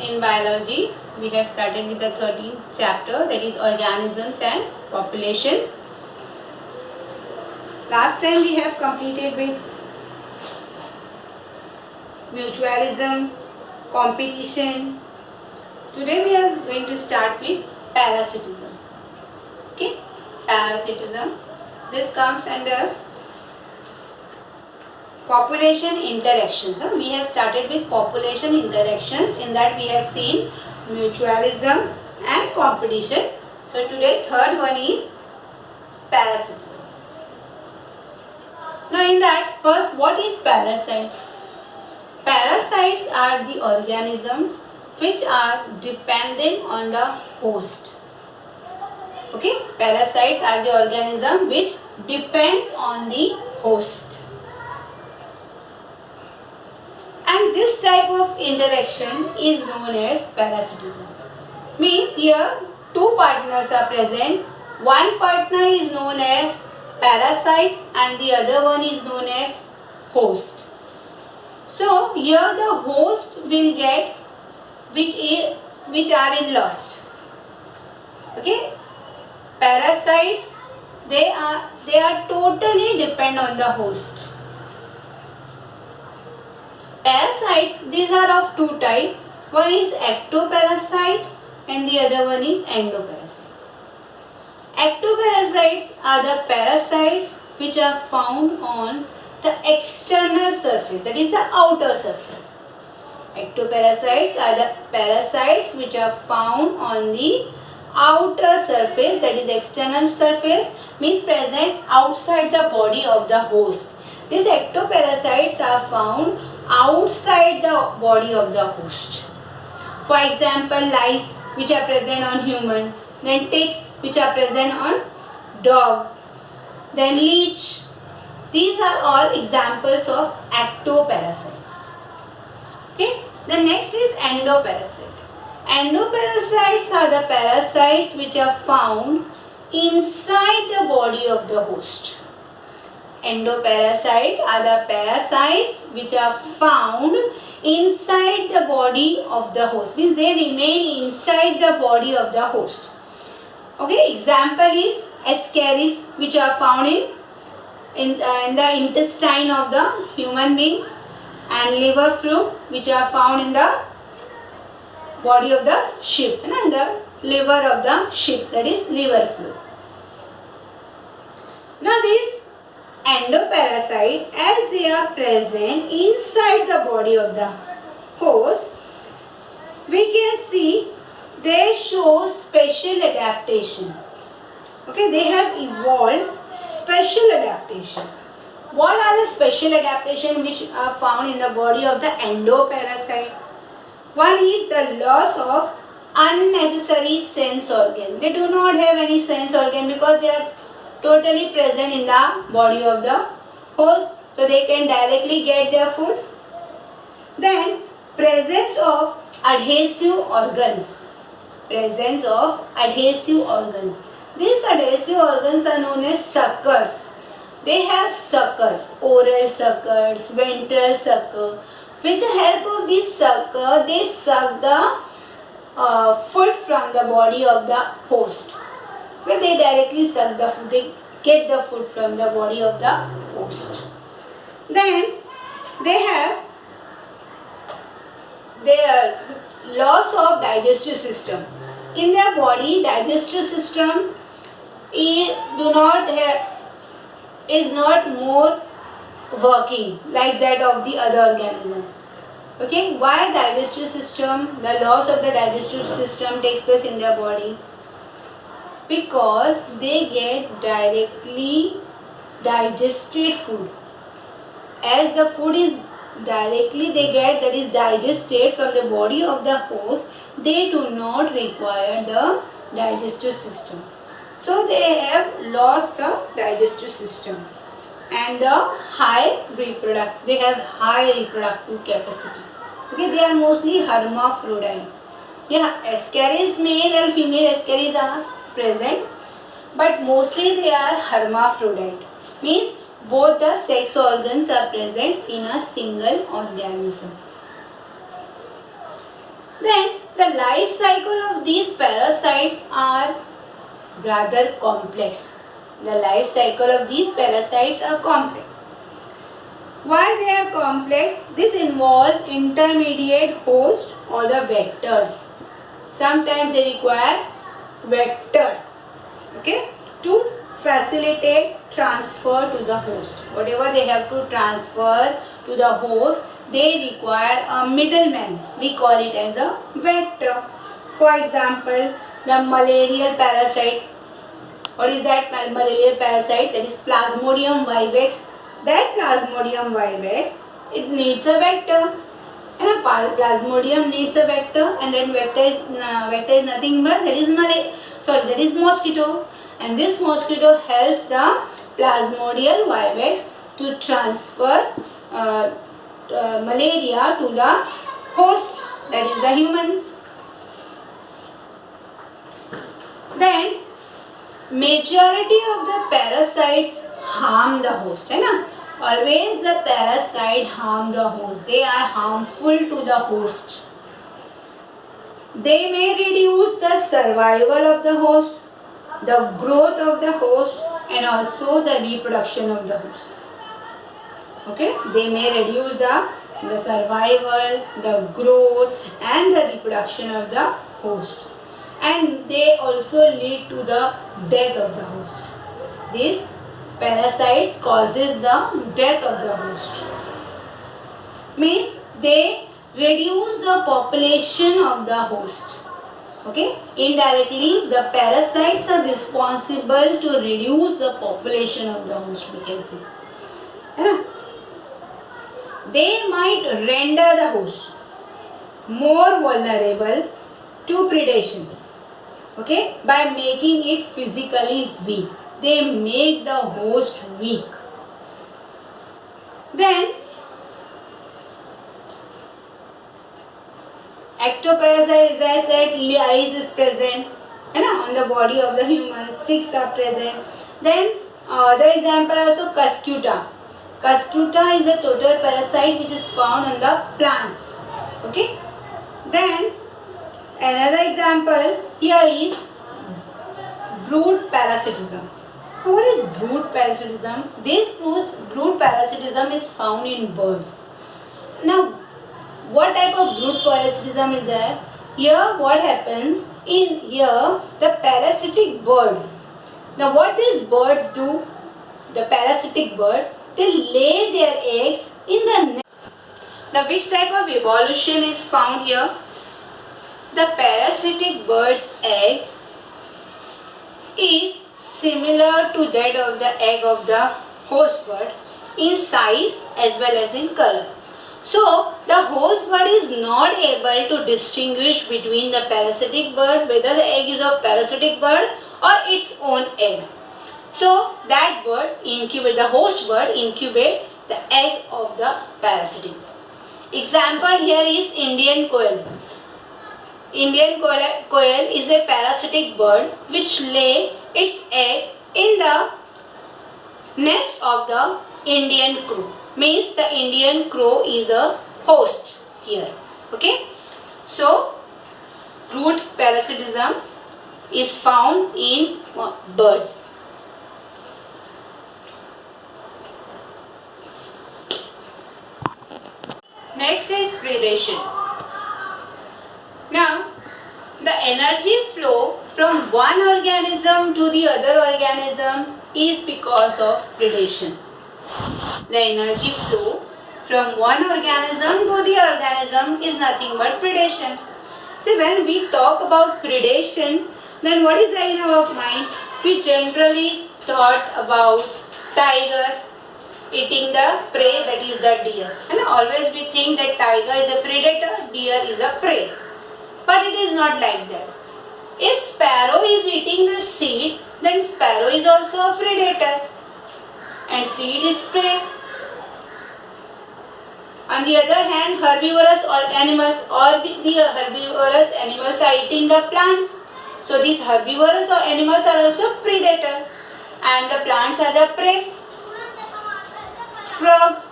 in biology. We have started with the 13th chapter, that is organisms and population. Last time we have completed with mutualism, competition. Today we are going to start with parasitism. Okay, parasitism. This comes under population interactions. We have started with population interactions. In that we have seen mutualism and competition. So today third one is parasitism. Now in that, first, what is parasites? Parasites are the organisms which are dependent on the host. Okay, parasites are the organism which depends on the host. And this type of interaction is known as parasitism. Means here two partners are present. One partner is known as parasite and the other one is known as host. So here the host will get which are in lost. Okay, parasites they are totally depend on the host. Parasites, these are of two types. One is ectoparasite and the other one is endoparasite. Ectoparasites are the parasites which are found on the external surface, that is the outer surface. Ectoparasites are the parasites which are found on the outer surface, that is external surface, means present outside the body of the host. These ectoparasites are found outside the body of the host. For example, lice which are present on human, then ticks which are present on dog, then leech. These are all examples of ectoparasite. Okay. The next is endoparasite. Endoparasites are the parasites which are found inside the body of the host. Endoparasite are the parasites which are found inside the body of the host. Means they remain inside the body of the host. Okay, example is ascaris which are found in the intestine of the human beings, and liver fluid which are found in the body of the sheep, and the liver of the sheep, that is liver fluid. Now these endoparasite, as they are present inside the body of the host, we can see they show special adaptation. Okay, they have evolved special adaptation. What are the special adaptation which are found in the body of the endoparasite? One is the loss of unnecessary sense organ. They do not have any sense organ because they are totally present in the body of the host, so they can directly get their food. Then presence of adhesive organs. Presence of adhesive organs. These adhesive organs are known as suckers. They have suckers, oral suckers, ventral sucker. With the help of this sucker, they suck the food from the body of the host. When they directly suck the food, they get the food from the body of the host. Then they have their loss of digestive system. In their body, digestive system is not more working like that of the other organism. Okay, why digestive system? The loss of the digestive system takes place in their body because they get directly digested food. As the food is directly they get, that is digested from the body of the host, they do not require the digestive system. So they have lost the digestive system and they have high reproductive capacity. Okay, they are mostly hermaphrodite. Yeah, ascaris male and female ascaris are present, but mostly they are hermaphrodite. Means both the sex organs are present in a single organism. Then the life cycle of these parasites are rather complex. The life cycle of these parasites are complex. Why they are complex? This involves intermediate host or the vectors. Sometimes they require vectors, okay, to facilitate transfer to the host. Whatever they have to transfer to the host, they require a middleman. We call it as a vector. For example, the malarial parasite. What is that malarial parasite? That is Plasmodium vivax. That Plasmodium vivax, it needs a vector. And a Plasmodium needs a vector, and then vector is nothing but that is mosquito. And this mosquito helps the Plasmodium vivax to transfer malaria to the host, that is the humans. Then majority of the parasites harm the host, है ना? Always the parasite harm the host. They are harmful to the host. They may reduce the survival of the host, the growth of the host, and also the reproduction of the host. Okay? They may reduce the survival, the growth, and the reproduction of the host. And they also lead to the death of the host. These parasites causes the death of the host. Means they reduce the population of the host. Okay? Indirectly, the parasites are responsible to reduce the population of the host, we can see. They might render the host more vulnerable to predation. Okay? By making it physically weak. They make the host weak. Then ectoparasite, as I said, lice is present, on the body of the human, sticks are present. Then the example also Cuscuta. Cuscuta is a total parasite which is found on the plants. Okay. Then another example here is brood parasitism. What is brood parasitism? This brood parasitism is found in birds. Now, what type of brood parasitism is there? Here, what happens? In here, the parasitic bird. Now, what these birds do? The parasitic bird, they lay their eggs in the nest. Now, which type of evolution is found here? The parasitic bird's egg is similar to that of the egg of the host bird in size as well as in color. So, the host bird is not able to distinguish between the parasitic bird, whether the egg is of parasitic bird or its own egg. So, that bird the host bird incubate the egg of the parasitic bird. Example here is Indian quail. Indian quail is a parasitic bird which lay its egg in the nest of the Indian crow. Means the Indian crow is a host here. Okay. So, brood parasitism is found in birds. Next is predation. Now, the energy flow from one organism to the other organism is because of predation. The energy flow from one organism to the organism is nothing but predation. See, when we talk about predation, then what is there in our mind? We generally thought about tiger eating the prey, that is the deer. And always we think that tiger is a predator, deer is a prey. But it is not like that. If sparrow is eating the seed, then sparrow is also a predator. And seed is prey. On the other hand, herbivorous animals are eating the plants. So these herbivorous animals are also predator and the plants are the prey. Frog,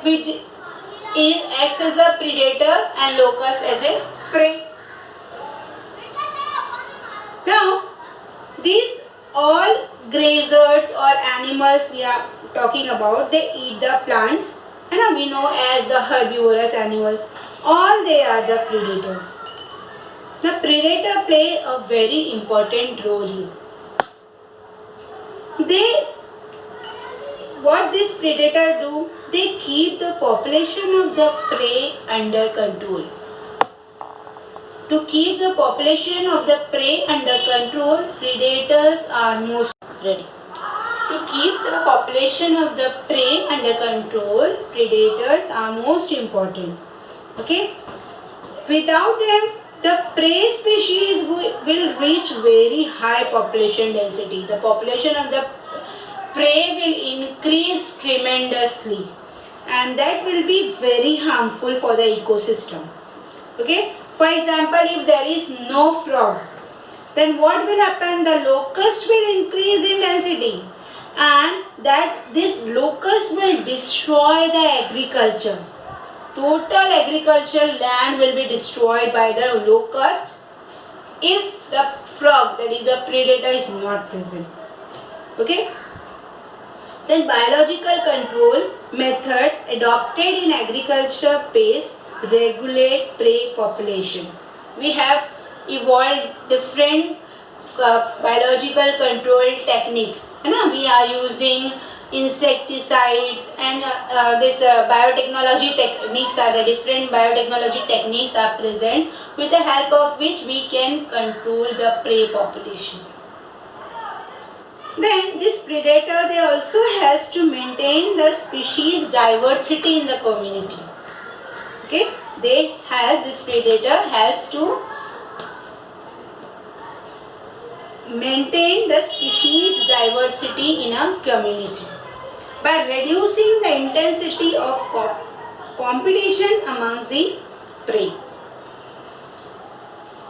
which acts as a predator and locust as a prey. animals we are talking about, they eat the plants, and we know as the herbivorous animals. All they are the predators. The predator play a very important role here. What this predator do? They keep the population of the prey under control. To keep the population of the prey under control, predators are most ready. To keep the population of the prey under control, predators are most important. Okay? Without them, the prey species will reach very high population density. The population of the prey will increase tremendously, and that will be very harmful for the ecosystem. Okay? For example, if there is no frog, then what will happen? The locust will increase in density, and this locust will destroy the agriculture. Total agricultural land will be destroyed by the locust if the frog, that is the predator, is not present. Okay? Then biological control methods adopted in agriculture based regulate prey population. We have evolved different biological control techniques. We are using insecticides and this biotechnology techniques are the different biotechnology techniques are present, with the help of which we can control the prey population. Then this predator, they also helps to maintain the species diversity in the community. Okay, this predator helps to maintain the species diversity in a community by reducing the intensity of competition amongst the prey.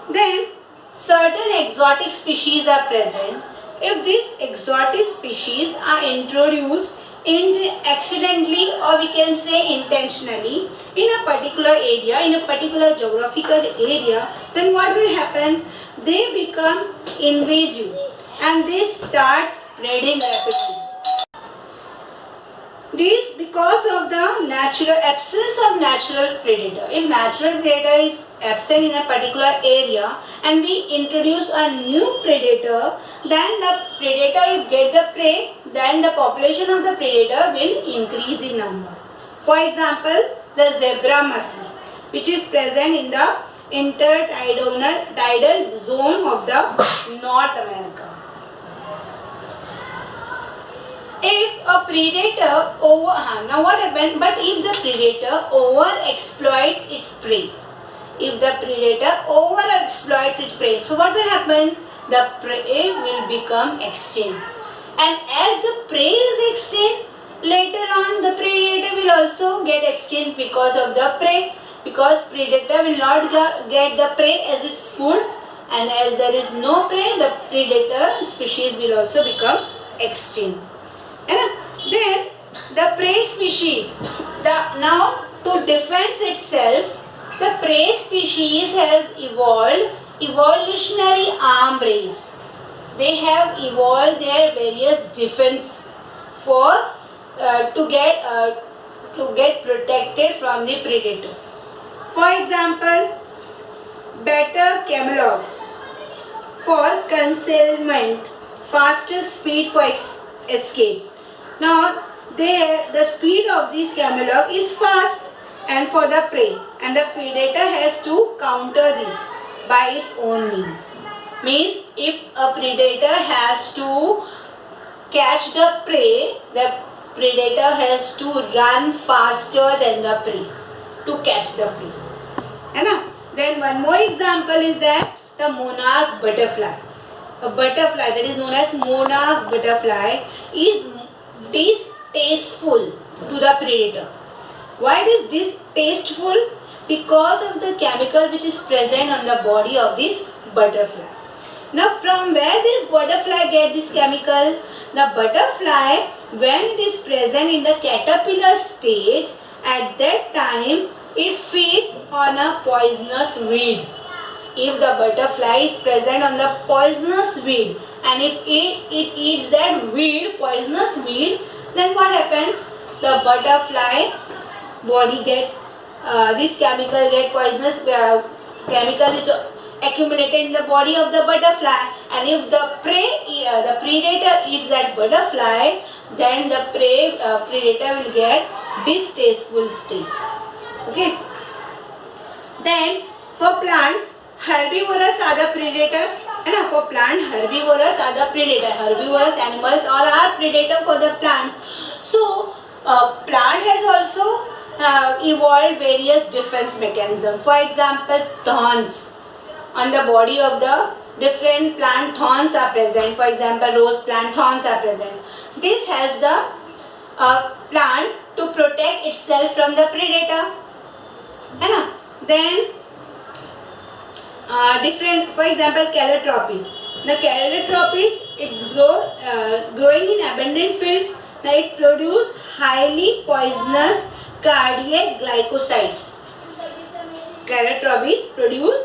Then certain exotic species are present. If these exotic species are introduced accidentally, or we can say intentionally, in a particular area, in a particular geographical area, then what will happen? They become invasive and they start spreading rapidly. This because of the absence of natural predator. If natural predator is absent in a particular area and we introduce a new predator, then the predator, if get the prey, then the population of the predator will increase in number. For example, the zebra mussel, which is present in the intertidal zone of the North America. If a predator now what happens? But if the predator overexploits its prey, so what will happen? The prey will become extinct, and as the prey is extinct, later on the predator will also get extinct because of the prey, because predator will not get the prey as its food, and as there is no prey, the predator species will also become extinct. Then the prey species, now to defend itself, the prey species has evolved evolutionary arm race. They have evolved their various defense to get protected from the predator. For example, better camouflage for concealment, faster speed for escape. Now the speed of this camouflage is fast and for the prey, and the predator has to counter this by its own means. Means if a predator has to catch the predator has to run faster than the prey to catch the prey. Then one more example is that the monarch butterfly. A butterfly that is known as monarch butterfly is distasteful to the predator. Why it is distasteful? Because of the chemical which is present on the body of this butterfly. Now from where this butterfly get this chemical? The butterfly, when it is present in the caterpillar stage, at that time it feeds on a poisonous weed. If the butterfly is present on the poisonous weed, and if it eats that weed, poisonous weed, then what happens? The butterfly body gets this chemical get poisonous chemical is accumulated in the body of the butterfly, and if the the predator eats that butterfly, then the predator will get distasteful taste. Okay. Then for plants, herbivorous are the predators. And for plant, herbivorous are the predator. Herbivorous animals all are predator for the plant. So plant has also evolved various defense mechanisms. For example, thorns on the body of the different plant, thorns are present. For example, rose plant, thorns are present. This helps the plant to protect itself from the predator. Then different, for example, calotropis. The calotropis, it's growing in abundant fields. Now it produces highly poisonous cardiac glycosides. Calotropis produce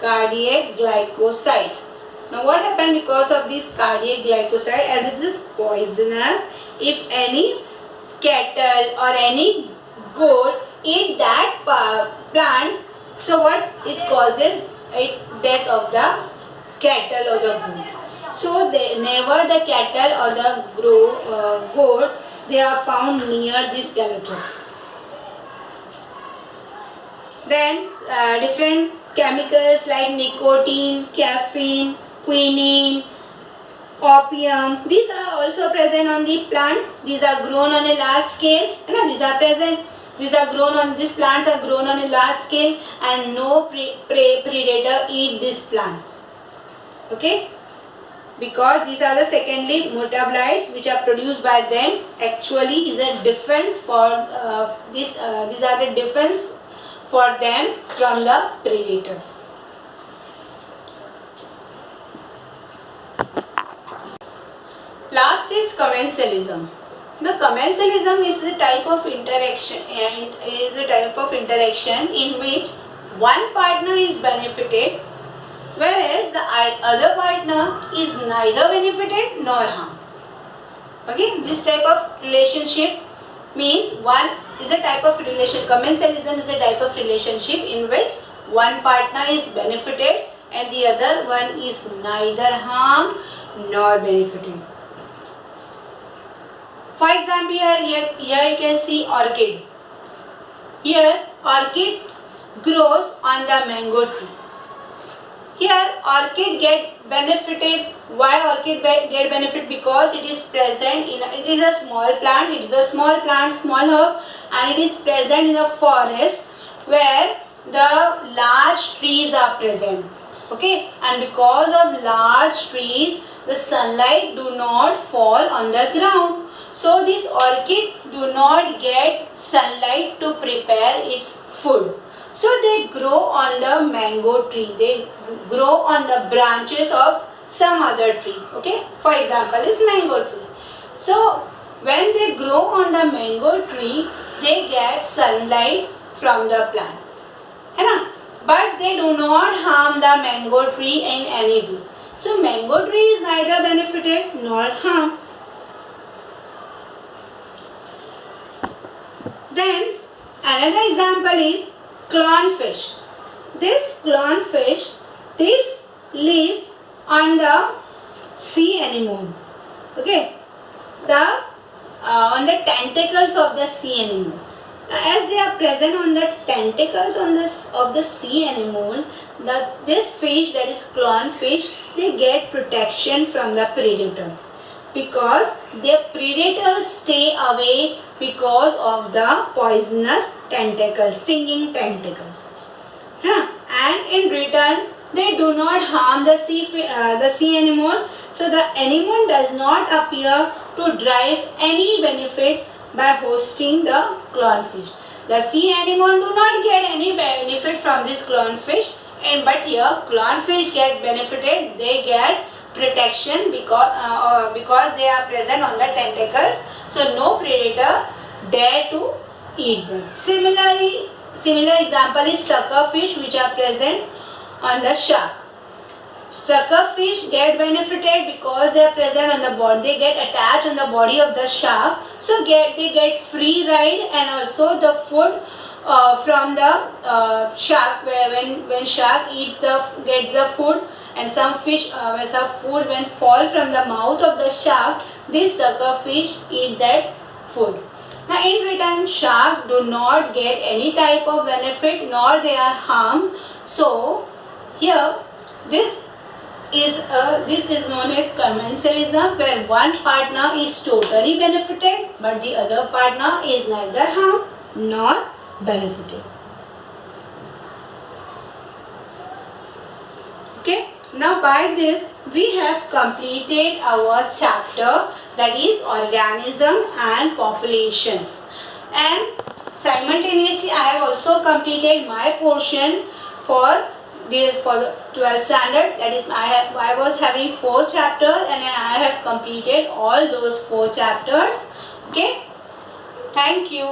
cardiac glycosides. Now what happened because of this cardiac glycoside, as it is poisonous, if any cattle or any goat eat that plant, so what it causes? Death of the cattle or the goat. So never the cattle or the goat, they are found near these calotropis. Then different chemicals like nicotine, caffeine, quinine, opium, these are also present on the plant. These are grown on a large scale. These are present. These plants are grown on a large scale, and no predator eat this plant. Okay, because these are the secondary metabolites which are produced by them. Actually, is a defense for these are the defense for them from the predators. Last is commensalism. Now, commensalism is a type of interaction, in which one partner is benefited, whereas the other partner is neither benefited nor harmed. Okay, this type of relationship means one is a type of relation. Commensalism is a type of relationship in which one partner is benefited and the other one is neither harmed nor benefited. For example, here you can see orchid. Here orchid grows on the mango tree. Here orchid get benefited. Why orchid get benefit? Because it is present in it is a small plant. It is a small plant, small herb, and it is present in a forest where the large trees are present. Okay, and because of large trees, the sunlight do not fall on the ground. So this orchid do not get sunlight to prepare its food. So they grow on the mango tree. They grow on the branches of some other tree. Okay, for example, is mango tree. So when they grow on the mango tree, they get sunlight from the plant. But they do not harm the mango tree in any way. So mango tree is neither benefited nor harmed. Then another example is clownfish. This clownfish, this lives on the sea anemone. Okay, on the tentacles of the sea anemone. As they are present on the tentacles of the sea anemone, this fish, that is clownfish, they get protection from the predators, because their predators stay away because of the poisonous tentacles, stinging tentacles. And in return, they do not harm the sea anemone. So the anemone does not appear to derive any benefit by hosting the clownfish. The sea anemone do not get any benefit from this clownfish, but here clownfish get benefited. They get protection because they are present on the tentacles, so no predator dare to eat them. Similar example is suckerfish, which are present on the shark. Suckerfish get benefited because they are present on the body. They get attached on the body of the shark, so they get free ride, and also the food from the shark. When shark gets the food, and some food when fall from the mouth of the shark, this suckerfish eat that food. Now in return, shark do not get any type of benefit, nor they are harmed. So here this is known as commensalism, where one partner is totally benefited but the other partner is neither harmed nor benefited. Okay, now by this we have completed our chapter, that is organism and populations, and simultaneously I have also completed my portion for the 12th standard. That is, I was having 4 chapters and I have completed all those 4 chapters. Okay, thank you.